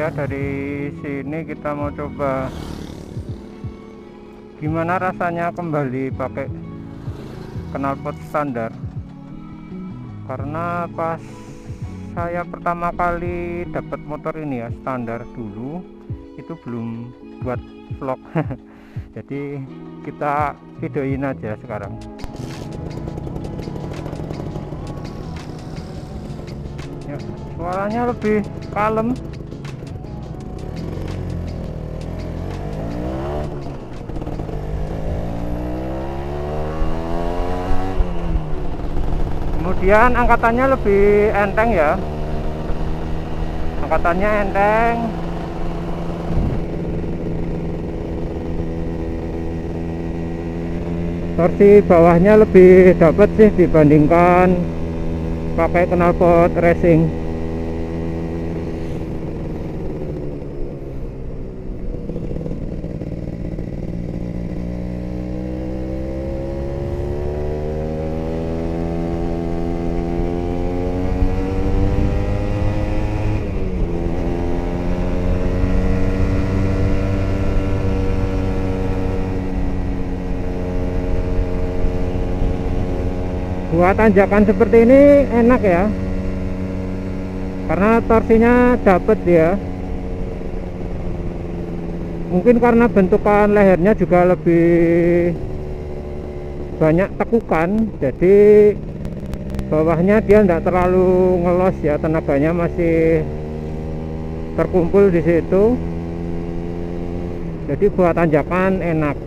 ya. Dari sini kita mau coba gimana rasanya kembali pakai knalpot standar, karena pas saya pertama kali dapat motor ini ya standar dulu itu belum buat vlog. Jadi kita videoin aja sekarang. Ya, suaranya lebih kalem. Kemudian angkatannya lebih enteng ya, angkatannya enteng. Torsi bawahnya lebih dapat sih dibandingkan pakai knalpot racing. Buat tanjakan seperti ini enak ya, karena torsinya dapet ya. Mungkin karena bentukan lehernya juga lebih banyak tekukan, jadi bawahnya dia tidak terlalu ngelos ya, tenaganya masih terkumpul di situ. Jadi buat tanjakan enak.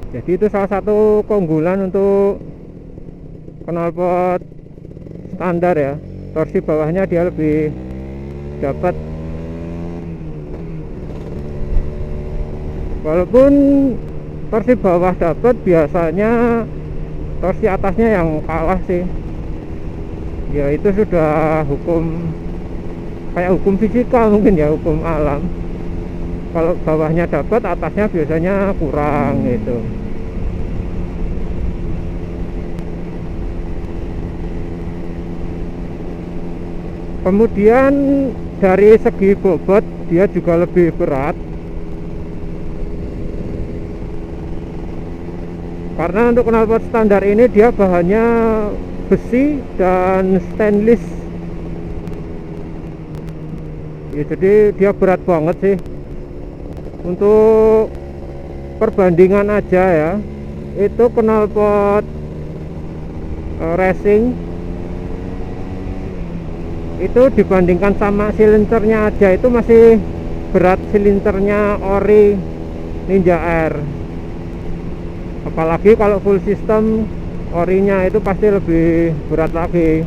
Jadi itu salah satu keunggulan untuk knalpot standar ya, torsi bawahnya dia lebih dapat. Walaupun torsi bawah dapat, biasanya torsi atasnya yang kalah sih ya. Itu sudah hukum, kayak hukum fisika mungkin ya, hukum alam. Kalau bawahnya dapat, atasnya biasanya kurang gitu. Kemudian dari segi bobot dia juga lebih berat, karena untuk knalpot standar ini dia bahannya besi dan stainless ya, jadi dia berat banget sih. Untuk perbandingan aja ya, itu knalpot racing itu dibandingkan sama silindernya aja itu masih berat silindernya ori Ninja R. Apalagi kalau full system orinya itu pasti lebih berat lagi.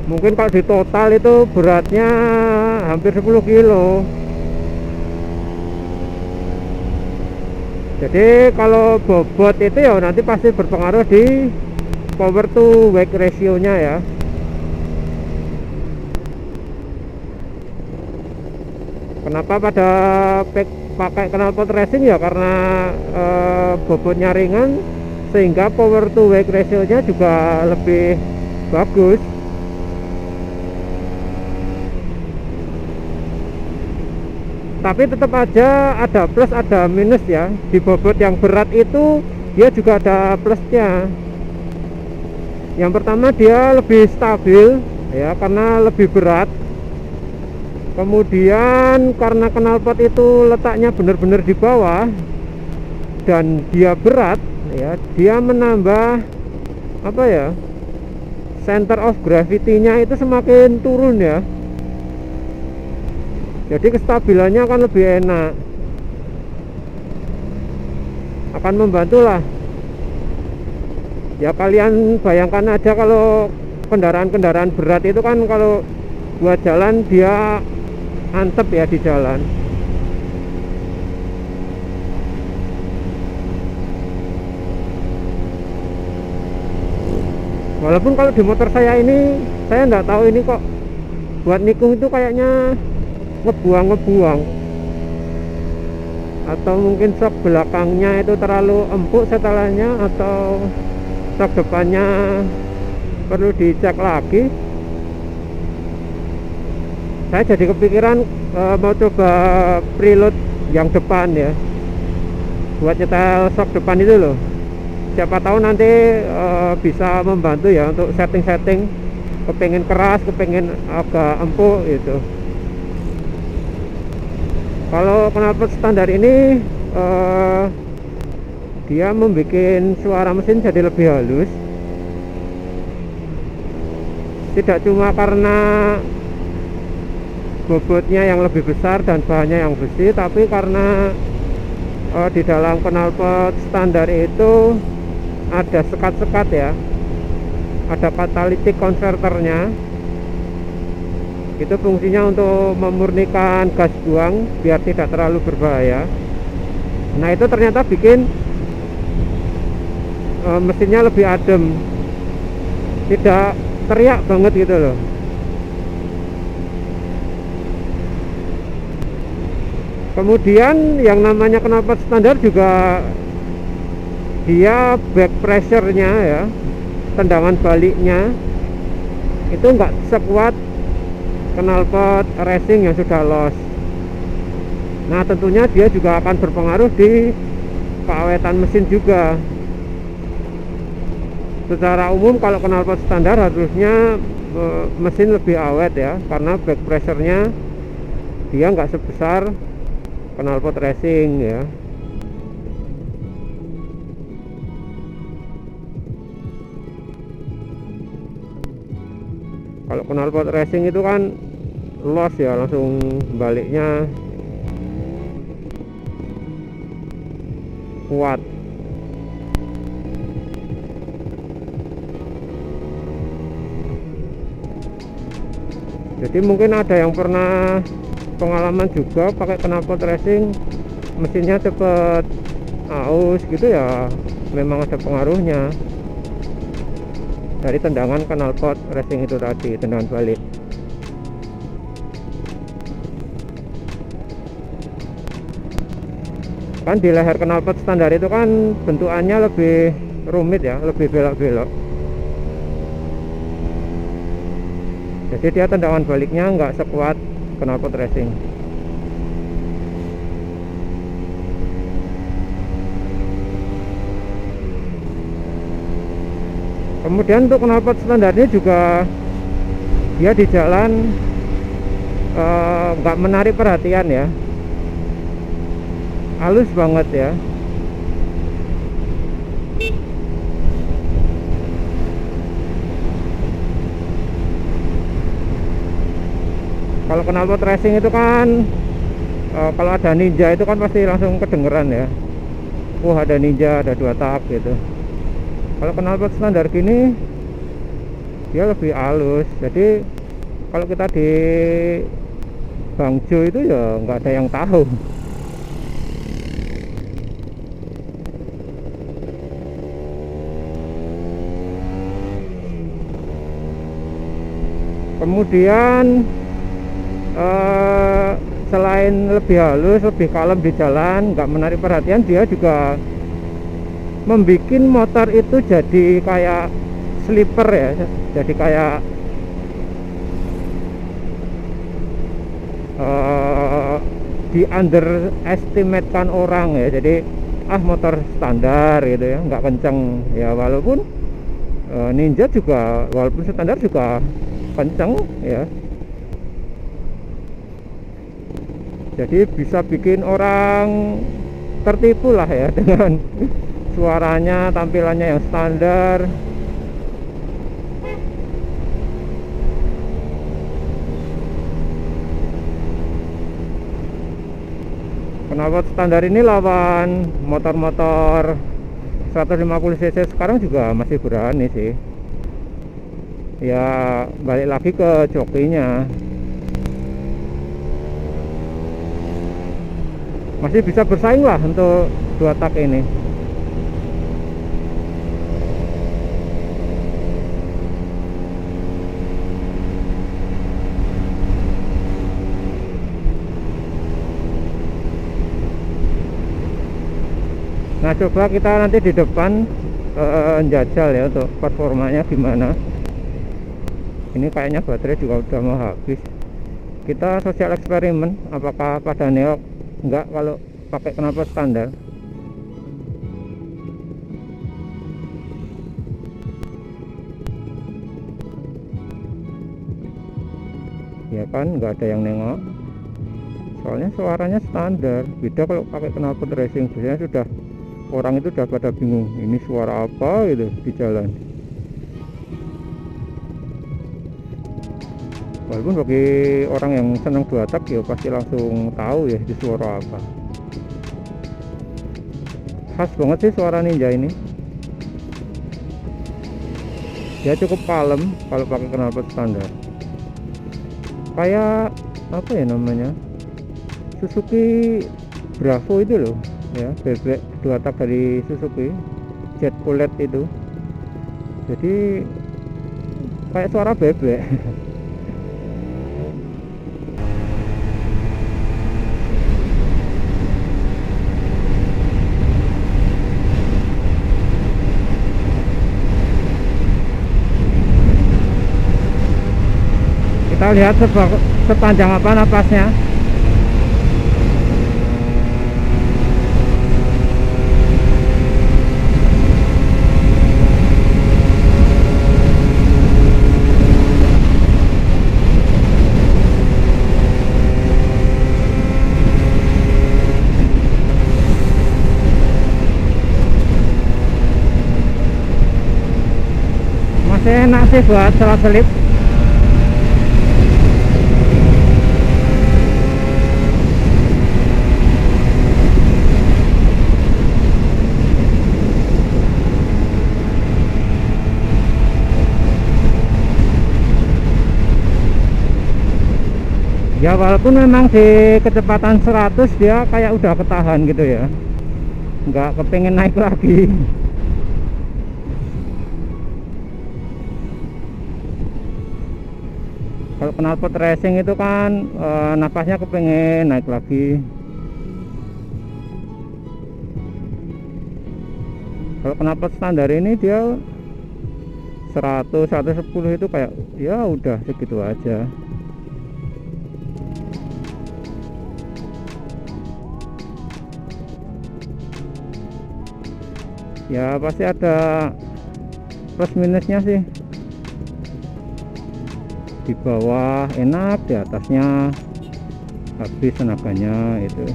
Mungkin kalau di total itu beratnya hampir 10 kilo. Jadi kalau bobot itu ya nanti pasti berpengaruh di power to weight ratio nya ya. Kenapa pada pakai knalpot racing ya, karena bobotnya ringan sehingga power to weight ratio nya juga lebih bagus. Tapi tetap aja ada plus ada minus ya. Di bobot yang berat itu dia juga ada plusnya. Yang pertama dia lebih stabil ya, karena lebih berat. Kemudian karena knalpot itu letaknya benar-benar di bawah dan dia berat ya, dia menambah apa ya, center of gravity-nya itu semakin turun ya. Jadi kestabilannya akan lebih enak, akan membantu lah ya. Kalian bayangkan aja kalau kendaraan-kendaraan berat itu kan kalau buat jalan dia antep ya di jalan. Walaupun kalau di motor saya ini, saya nggak tahu ini kok buat nikung itu kayaknya ngebuang atau mungkin sok belakangnya itu terlalu empuk setelannya, atau sok depannya perlu dicek lagi. saya jadi kepikiran mau coba preload yang depan ya, buat nyetel shock depan itu loh. Siapa tahu nanti bisa membantu ya untuk setting-setting, kepengen keras, kepengen agak empuk gitu. Kalau knalpot standar ini dia membuat suara mesin jadi lebih halus, tidak cuma karena bobotnya yang lebih besar dan bahannya yang besi, tapi karena di dalam knalpot standar itu ada sekat-sekat ya, ada catalytic converternya. Itu fungsinya untuk memurnikan gas buang biar tidak terlalu berbahaya. Nah itu ternyata bikin mesinnya lebih adem, tidak teriak banget gitu loh. Kemudian yang namanya knalpot standar juga dia back pressure-nya ya, tendangan baliknya itu enggak sekuat knalpot racing yang sudah los. Nah tentunya dia juga akan berpengaruh di keawetan mesin juga. Secara umum kalau knalpot standar harusnya mesin lebih awet ya, karena back pressure-nya dia nggak sebesar knalpot racing ya. Kalau knalpot racing itu kan los ya, langsung baliknya kuat. Jadi mungkin ada yang pernah pengalaman juga pakai knalpot racing, mesinnya cepet aus gitu ya, memang ada pengaruhnya dari tendangan knalpot racing itu tadi, tendangan balik. Kan di leher knalpot standar itu kan bentukannya lebih rumit ya, lebih belok-belok. Jadi dia tendangan baliknya nggak sekuat knalpot racing. Kemudian untuk knalpot standarnya juga dia di jalan nggak menarik perhatian ya, halus banget ya. Kalau knalpot racing itu kan kalau ada ninja itu kan pasti langsung kedengeran ya, wah ada ninja, ada 2 tak gitu. Kalau knalpot standar gini dia lebih halus, jadi kalau kita di Bangjo itu ya nggak ada yang tahu. Kemudian selain lebih halus, lebih kalem di jalan, nggak menarik perhatian, dia juga membuat motor itu jadi kayak sleeper ya, jadi kayak di underestimate kan orang ya. Jadi motor standar gitu ya, nggak kenceng ya, walaupun Ninja juga walaupun standar juga kenceng ya. Jadi bisa bikin orang tertipu lah ya dengan suaranya, tampilannya yang standar. Knalpot standar ini lawan motor-motor 150 cc sekarang juga masih berani sih. Ya balik lagi ke jokinya, masih bisa bersaing lah untuk 2 tak ini. Nah coba kita nanti di depan jajal ya untuk performanya gimana. Ini kayaknya baterai juga udah mau habis. Kita sosial eksperimen apakah pada neok enggak kalau pakai knalpot standar. Ya kan, nggak ada yang nengok, soalnya suaranya standar. Beda kalau pakai knalpot racing, biasanya sudah orang itu udah pada bingung ini suara apa gitu di jalan. Walaupun bagi orang yang senang dua tak ya pasti langsung tahu ya itu suara apa. Khas banget sih suara Ninja ini. Dia cukup kalem kalau pakai knalpot standar. Kayak apa ya namanya, Suzuki Bravo itu loh ya, bebek dua tak dari Suzuki Jet Cooled itu. Jadi kayak suara bebek. Kita lihat sepanjang apa napasnya. Masih enak sih buat selap-selip. Ya walaupun memang di kecepatan 100 dia kayak udah ketahan gitu ya, nggak kepengen naik lagi. Kalau knalpot racing itu kan napasnya kepengen naik lagi. Kalau knalpot standar ini dia 100 110 itu kayak ya udah segitu aja. Ya pasti ada plus minusnya sih. Di bawah enak, di atasnya habis tenaganya itu.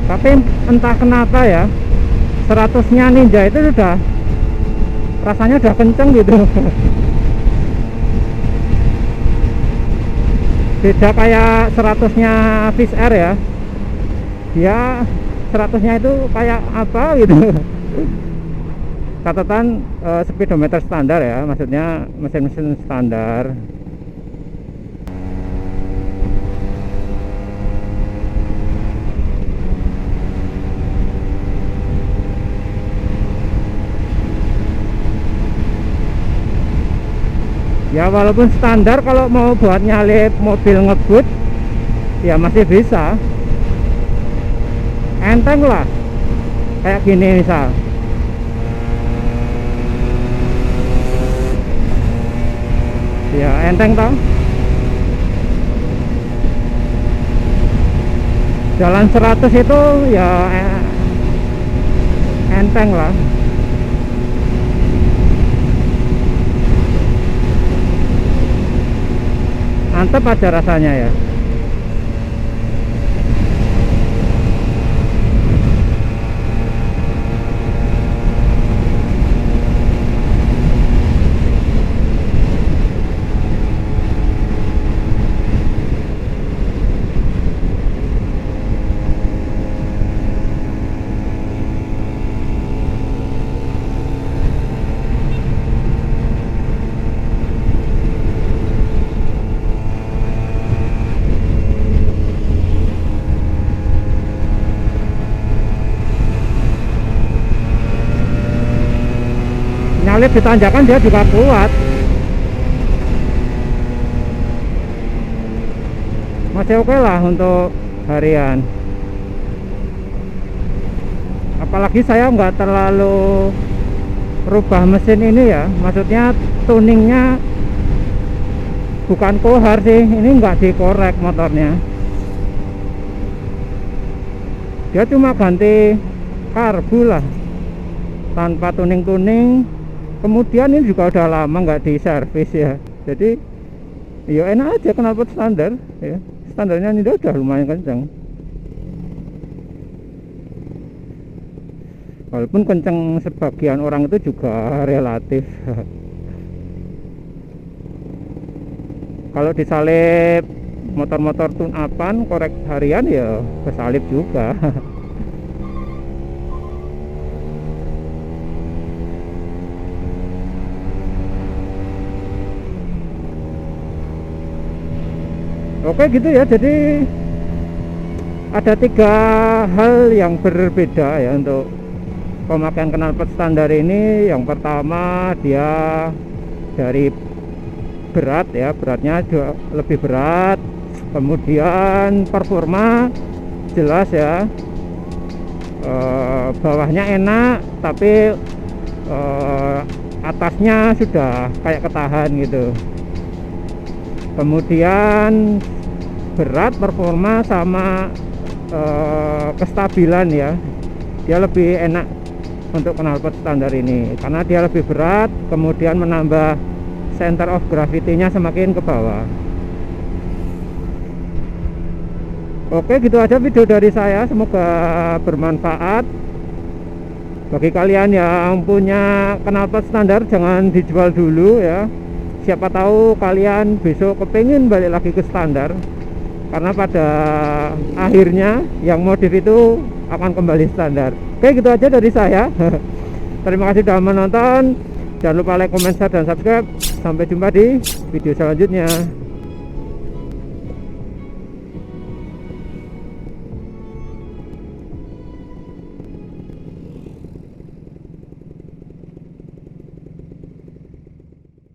Tapi entah kenapa ya 100-nya Ninja itu sudah rasanya udah kenceng gitu. Beda kayak 100-nya Fish Air ya, dia 100-nya itu kayak apa gitu. Catatan speedometer standar ya, maksudnya mesin-mesin standar. Ya walaupun standar, kalau mau buat nyalip mobil ngebut ya masih bisa, enteng lah kayak gini misal. Ya enteng toh, jalan 100 itu ya enteng lah. Mantap aja rasanya ya. salib di tanjakan dia juga kuat, masih oke lah untuk harian. Apalagi saya nggak terlalu rubah mesin ini ya, maksudnya tuningnya bukan kohar sih, ini nggak dikorek motornya, dia cuma ganti karbu lah tanpa tuning-tuning. Kemudian ini juga udah lama nggak diservis ya, jadi ya enak aja knalpot standar ya. Standarnya ini udah lumayan kencang, walaupun kencang sebagian orang itu juga relatif. Kalau disalip motor-motor tune upan korek harian ya kesalip juga. Oke gitu ya, jadi ada 3 hal yang berbeda ya untuk pemakaian knalpot standar ini. Yang pertama, dia dari berat ya, beratnya juga lebih berat. Kemudian performa jelas ya, bawahnya enak tapi atasnya sudah kayak ketahan gitu. Kemudian berat, performa, sama kestabilan ya, dia lebih enak untuk knalpot standar ini karena dia lebih berat, kemudian menambah center of gravity-nya semakin ke bawah. Oke gitu aja video dari saya, semoga bermanfaat. Bagi kalian yang punya knalpot standar jangan dijual dulu ya, siapa tahu kalian besok kepingin balik lagi ke standar, karena pada akhirnya yang modif itu akan kembali standar. Oke gitu aja dari saya. Terima kasih sudah menonton, jangan lupa like, comment, share, dan subscribe. Sampai jumpa di video selanjutnya.